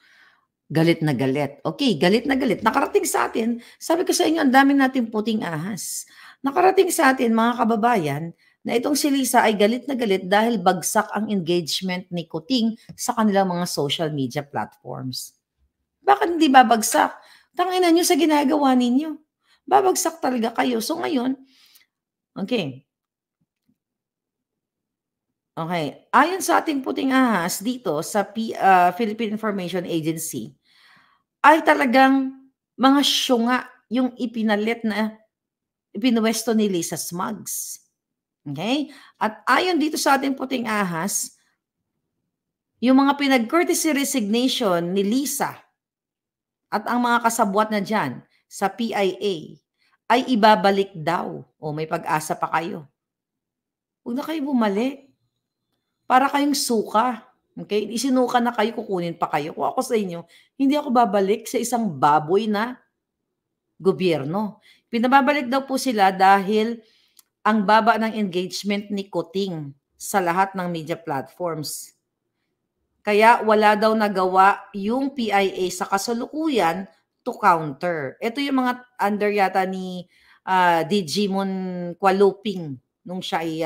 galit na galit. Okay, galit na galit. Nakarating sa atin, sabi ko sa inyo, ang dami nating puting ahas. Nakarating sa atin, mga kababayan, na itong si Lisa ay galit na galit dahil bagsak ang engagement ni Kuting sa kanilang mga social media platforms. Bakit hindi babagsak? Tanginan nyo sa ginagawa ninyo. Babagsak talaga kayo. So ngayon, okay. Ayon sa ating puting ahas dito sa Philippine Information Agency, ay talagang mga syunga yung ipinalit na ipinuwesto ni Lisa Smugs. Okay? At ayon dito sa ating puting ahas, yung mga pinag-courtesy resignation ni Lisa at ang mga kasabwat na dyan sa PIA ay ibabalik daw. O may pag-asa pa kayo. Huwag na kayo bumalik. Para kayong suka. Okay? Isinuka na kayo, kukunin pa kayo. Kung ako sa inyo, hindi ako babalik sa isang baboy na gobyerno. Pinababalik daw po sila dahil ang baba ng engagement ni Kuting sa lahat ng media platforms. Kaya wala daw nagawa yung PIA sa kasalukuyan to counter. Ito yung mga under yata ni Digimon Kualuping nung siya ay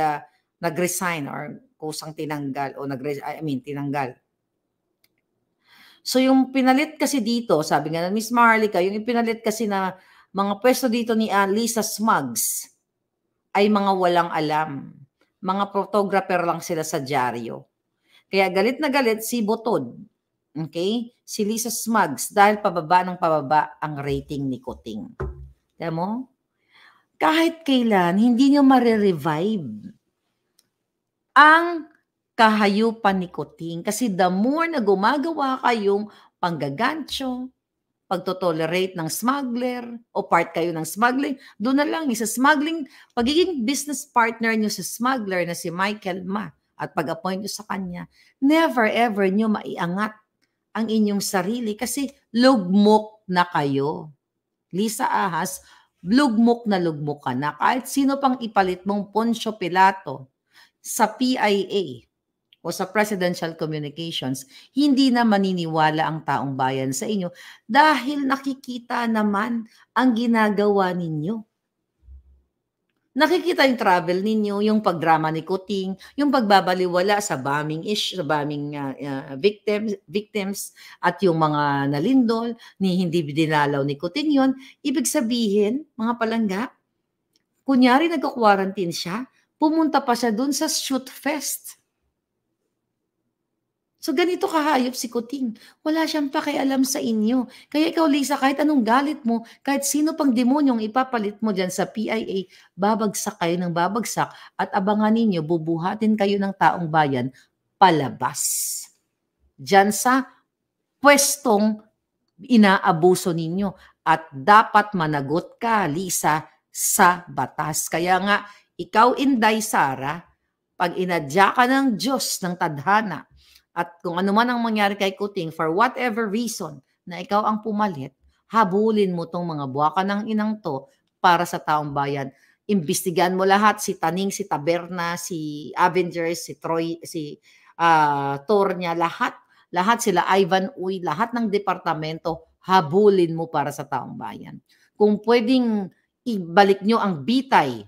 nag-resign or kusang tinanggal o tinanggal. So yung pinalit kasi dito, sabi nga ng Miss Marlica, yung pinalit kasi na mga pwesto dito ni Lisa Smugs ay mga walang alam. Mga photographer lang sila sa dyaryo. Kaya galit na galit si Botod. Okay? Si Lisa Smugs dahil pababa ng pababa ang rating ni Kuting. Alam mo? Kahit kailan, hindi nyo marirevive ang kahayupan ni Kuting. Kasi the more na gumagawa kayong panggagancho, pagtotolerate ng smuggler o part kayo ng smuggling, doon na lang, sa smuggling, pagiging business partner nyo sa smuggler na si Michael Ma at pag-appoint nyo sa kanya, never ever nyo maiangat ang inyong sarili kasi lugmok na kayo. Lisa Ahas, lugmok ka na. Kahit sino pang ipalit mong Poncio Pilato sa PIA o sa Presidential Communications, hindi na maniniwala ang taong bayan sa inyo dahil nakikita naman ang ginagawa ninyo. Nakikita yung travel ninyo, yung pagdrama ni Kuting, yung pagbabaliwala sa bombing victims at yung mga nalindol ni hindi dinalaw ni Kuting yon. Ibig sabihin, mga palangga, kunyari nagka-quarantine siya, pumunta pa siya dun sa shoot fest. So ganito kahayop si Kuting. Wala siyang pakialam sa inyo. Kaya ikaw, Lisa, kahit anong galit mo, kahit sino pang demonyong ipapalit mo dyan sa PIA, babagsak kayo ng babagsak at abangan ninyo, bubuhatin kayo ng taong bayan palabas. Dyan sa pwestong inaabuso ninyo. At dapat managot ka, Lisa, sa batas. Kaya nga, ikaw, Inday Sara, pag inadya ka ng Diyos ng tadhana, at kung ano man ang mangyari kay Kuting, for whatever reason na ikaw ang pumalit, habulin mo tong mga buwaka ng inang to para sa taong bayan. Imbestigahan mo lahat, si Taning, si Taberna, si Avengers, si Troy, si Tornya, lahat sila, Ivan Uy, lahat ng departamento, habulin mo para sa taong bayan. Kung pwedeng ibalik nyo ang bitay,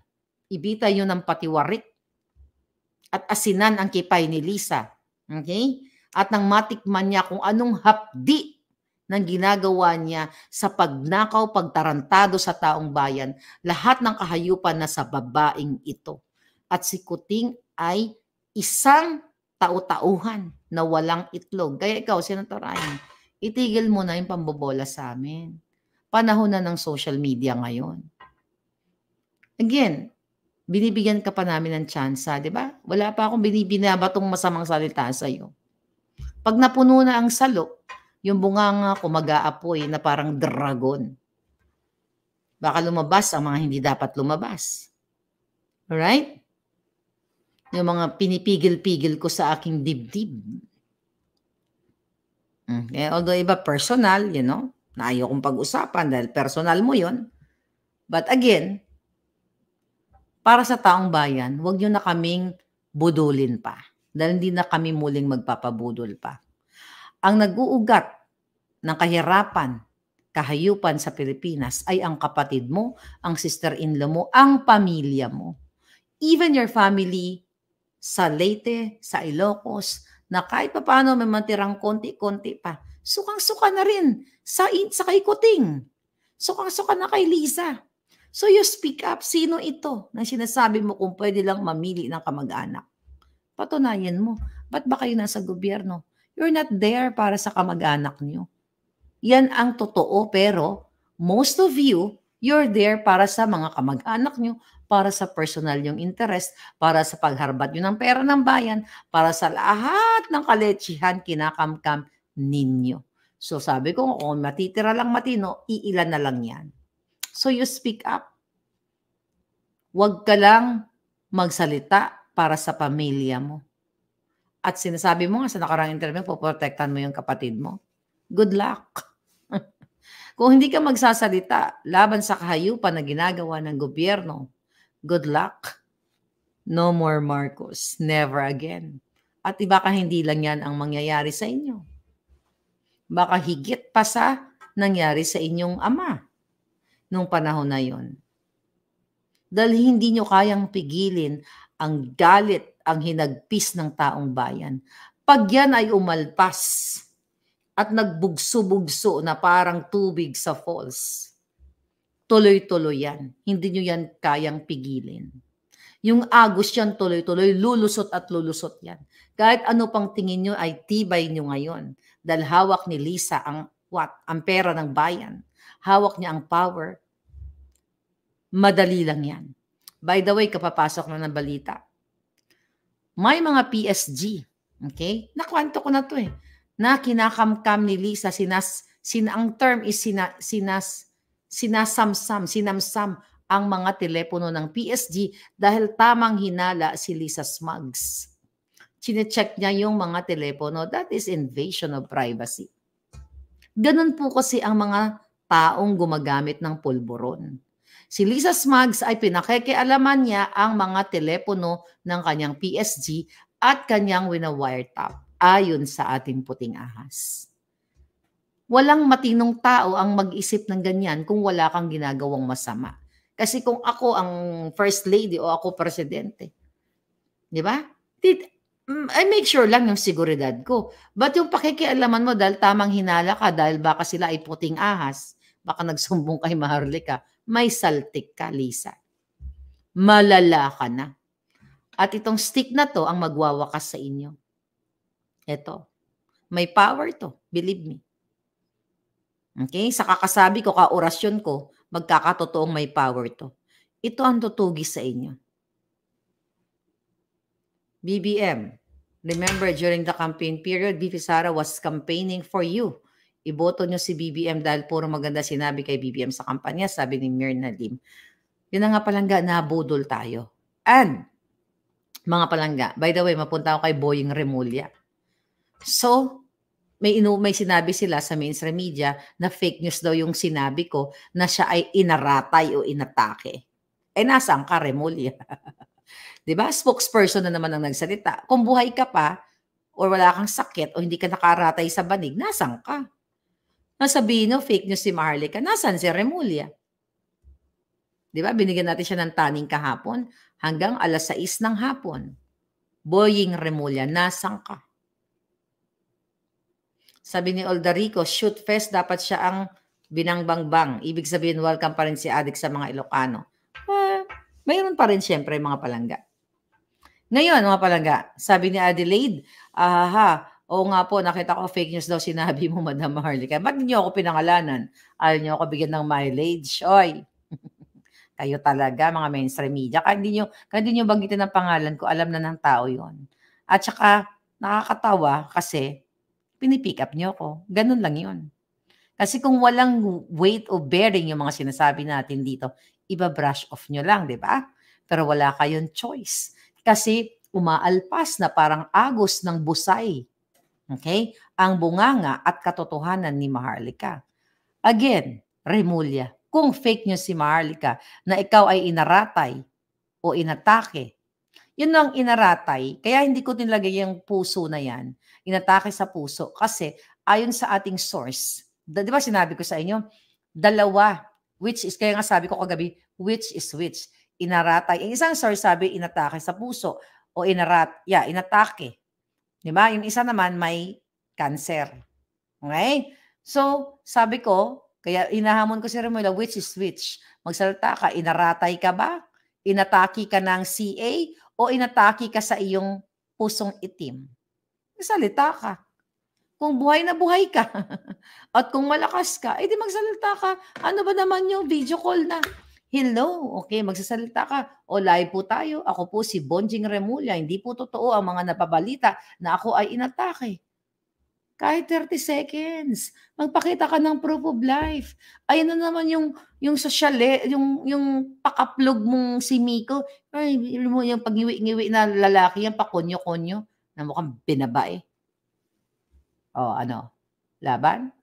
ibitay nyo ng patiwarik at asinan ang kipay ni Lisa. Okay? At nang matikman niya kung anong hapdi ng ginagawa niya sa pagnakaw, pagtarantado sa taong bayan, lahat ng kahayupan na sa babaeng ito. At si Kuting ay isang tau-tauhan na walang itlog. Kaya ikaw, Senator Ryan, itigil mo na yung pambobola sa amin. Panahon na ng social media ngayon. Again, binibigyan ka pa namin ng tsansa, di ba? Wala pa akong binabatong masamang salita sa iyo. Pag napuno na ang salo, yung bunganga ko mag-aapoy na parang dragon. Baka lumabas ang mga hindi dapat lumabas. Alright? Yung mga pinipigil-pigil ko sa aking dibdib. Although iba personal, na ayaw kong pag-usapan dahil personal mo yon. But again, para sa taong bayan, huwag nyo na kaming budulin pa. Dahil hindi na kami muling magpapabudol pa. Ang nag-uugat ng kahirapan, kahayupan sa Pilipinas ay ang kapatid mo, ang sister-in-law mo, ang pamilya mo. Even your family sa Leyte, sa Ilocos, na kahit pa paano may matirang konti-konti pa, sukang-suka na rin sa kay Kuting. Sukang-suka na kay Lisa. So you speak up, sino ito na sinasabi mo kung pwede lang mamili ng kamag-anak? Patunayan mo. Ba't ba kayo nasa gobyerno? You're not there para sa kamag-anak nyo. Yan ang totoo, pero most of you, you're there para sa mga kamag-anak nyo, para sa personal yung interest, para sa pagharbat nyo ng pera ng bayan, para sa lahat ng kaletsihan kinakamkam ninyo. So sabi ko, kung matitira lang matino, iilan na lang yan. So you speak up. Huwag ka lang magsalita para sa pamilya mo. At sinasabi mo nga sa nakarang interview, poprotektan mo yung kapatid mo. Good luck. Kung hindi ka magsasalita laban sa kahayupan na ginagawa ng gobyerno, good luck. No more Marcos. Never again. At baka hindi lang yan ang mangyayari sa inyo. Baka higit pa sa nangyari sa inyong ama nung panahon na yon. Dahil hindi nyo kayang pigilin ang galit, ang hinagpis ng taong bayan. Pag yan ay umalpas at nagbugso-bugso na parang tubig sa falls, tuloy-tuloy yan. Hindi nyo yan kayang pigilin. Yung agos yan tuloy-tuloy, lulusot at lulusot yan. Kahit ano pang tingin nyo ay tibay nyo ngayon. Dahil hawak ni Lisa ang pera ng bayan. Hawak niya ang power. Madali lang yan. By the way, kapapasok na ng balita. May mga PSG, okay? Nakwento ko na to eh. Na kinakamkam ni Lisa, ang term is sinamsam ang mga telepono ng PSG dahil tamang hinala si Lisa Smugs. Chine-check niya yung mga telepono. That is invasion of privacy. Ganun po kasi ang mga taong gumagamit ng pulburon. Si Lisa Smugs ay pinakikialaman niya ang mga telepono ng kanyang PSG at kanyang wina-wiretap ayon sa ating puting ahas. Walang matinong tao ang mag-isip ng ganyan kung wala kang ginagawang masama. Kasi kung ako ang first lady o ako presidente, di ba? I make sure lang yung seguridad ko. But yung pakikialaman mo dahil tamang hinala ka, dahil baka sila ay puting ahas, baka nagsumbong kay Maharlika, may saltik ka, Lisa. Malala ka na. At itong stick na to ang magwawakas sa inyo. Ito. May power to. Believe me. Okay? Sa kakasabi ko, kaorasyon ko, magkakatotoong may power to. Ito ang tutugis sa inyo. BBM. Remember, during the campaign period, BP Sara was campaigning for you. Iboto nyo si BBM dahil puro maganda sinabi kay BBM sa kampanya, sabi ni Myrna Lim. Yun na nga palangga, nabudol tayo. And, mga palangga, by the way, mapunta ako kay Boying Remulla. So, may sinabi sila sa mainstream media na fake news daw yung sinabi ko na siya ay inaratay o inatake. Eh, nasaan ka, Remulla? Diba? Spokesperson na naman ang nagsalita. Kung buhay ka pa, or wala kang sakit, o hindi ka nakaratay sa banig, nasaan ka? Nasabihin nyo, fake news si Maharlika, nasaan si Remulla? Diba? Binigyan natin siya ng taning kahapon hanggang alas 6 ng hapon. Boying Remulla, nasaan ka? Sabi ni Oldarico, shoot fest, dapat siya ang binangbangbang. Ibig sabihin, welcome pa rin si Adik sa mga Ilocano. Mayroon pa rin siyempre mga palangga. Ngayon, mga palangga, sabi ni Adelaide, oo nga po, nakita ko fake news daw sinabi mo, Madam Maharlika. Ba't niyo ako pinangalanan? Ayaw niyo ako bigyan ng mileage? Oy, kayo talaga, mga mainstream media. Kaya hindi niyo banggitin ang pangalan ko, alam na ng tao yon. At saka, nakakatawa kasi pinipick up niyo ako. Ganun lang yun. Kasi kung walang weight o bearing yung mga sinasabi natin dito, iba-brush off nyo lang, di ba? Pero wala kayong choice. Kasi umaalpas na parang agos ng busay. Okay? Ang bunganga at katotohanan ni Maharlika. Again, Remulla, kung fake news si Maharlika na ikaw ay inaratay o inatake, yun ang inaratay. Kaya hindi ko nilagay yung puso na yan. Inatake sa puso. Kasi ayon sa ating source, di ba sinabi ko sa inyo, dalawa, which is, kaya nga sabi ko kagabi, which is which. Inaratay. Yung isang source sabi, inatake sa puso. O inatake. Di ba? Yung isa naman may cancer. Okay? So, sabi ko, kaya inahamon ko si Remulla, which is which. Magsalita ka, inaratay ka ba? Inatake ka ng CA? O inatake ka sa iyong pusong itim? Magsalita ka. Kung buhay na buhay ka. At kung malakas ka, edi magsalita ka. Ano ba naman yung video call na? Hello, okay, magsasalita ka. O live po tayo. Ako po si Bonjing Remulla. Hindi po totoo ang mga napabalita na ako ay inatake. Kahit 30 seconds. Magpakita ka ng proof of life. Ayun na naman yung social, yung pakaplog mong si Miko. Ay, yung pag-ngiwi-ngiwi na lalaki, yung pakonyo-konyo na mukhang binabae. O, ano? Laban?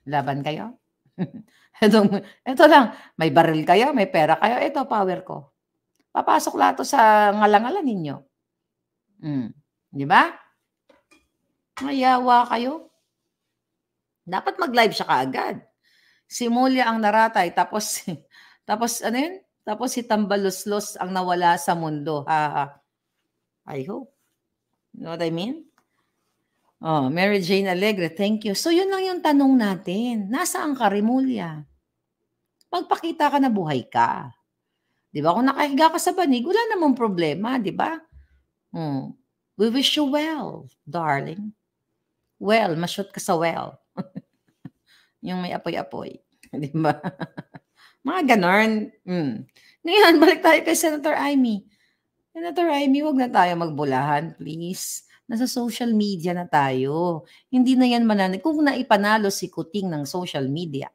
Laban kayo? Ito lang, may baril kayo, may pera kayo, ito power ko. Papasok lahat 'to sa ngalangalan ninyo. 'Di ba? Mayawa kayo. Dapat mag-live siya kaagad. Si Mulya ang naratay tapos tapos ano 'yun? Tapos si Tambaluslos ang nawala sa mundo. I hope. You know what I mean? Oh, Mary Jane Alegre, thank you. So 'yun lang yung tanong natin. Nasaan ka, Rimulya? Magpakita ka na buhay ka. 'Di ba? Kung nakahiga ka sa banig, wala namang problema, 'di ba? We wish you well, darling. Well, ma-shoot ka sa well. Yung may apoy-apoy, 'di ba? Mga gano'n. Ngayon, balik tayo kay Senator Amy. Senator Amy, wag na tayo magbulahan, please. Nasa social media na tayo. Hindi na yan kung naipanalo si Kuting ng social media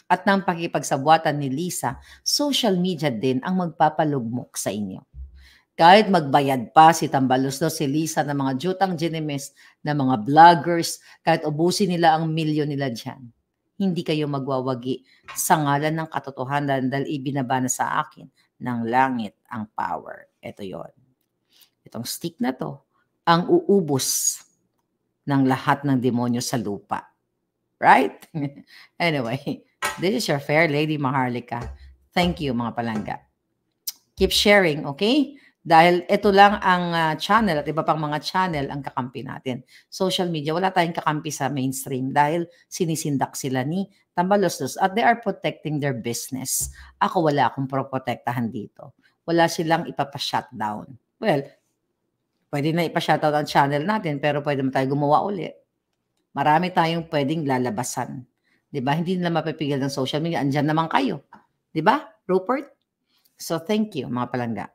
at ng pakipagsabuatan ni Lisa, social media din ang magpapalugmok sa inyo. Kahit magbayad pa si Tambaluslos, si Lisa ng mga jutang ginimis, ng mga vloggers, kahit ubusin nila ang milyon nila dyan, hindi kayo magwawagi sa ngalan ng katotohanan dahil ibinaba na sa akin ng langit ang power. Ito yon. Itong stick na to, ang uubos ng lahat ng demonyo sa lupa. Right? Anyway, this is your fair lady Maharlika. Thank you mga palangga. Keep sharing, okay? Dahil ito lang ang channel at iba pang mga channel ang kakampi natin. Social media, wala tayong kakampi sa mainstream dahil sinisindak sila ni Tambaluslos at they are protecting their business. Ako wala akong protektahan dito. Wala silang ipapa-shutdown. Well, pwede na ipa-shutdown ang channel natin pero pwede naman tayo gumawa ulit. Marami tayong pwedeng lalabasan. 'Di ba? Hindi nila mapipigil ng social media. Andyan naman kayo. 'Di ba, Rupert? So thank you mga palangga.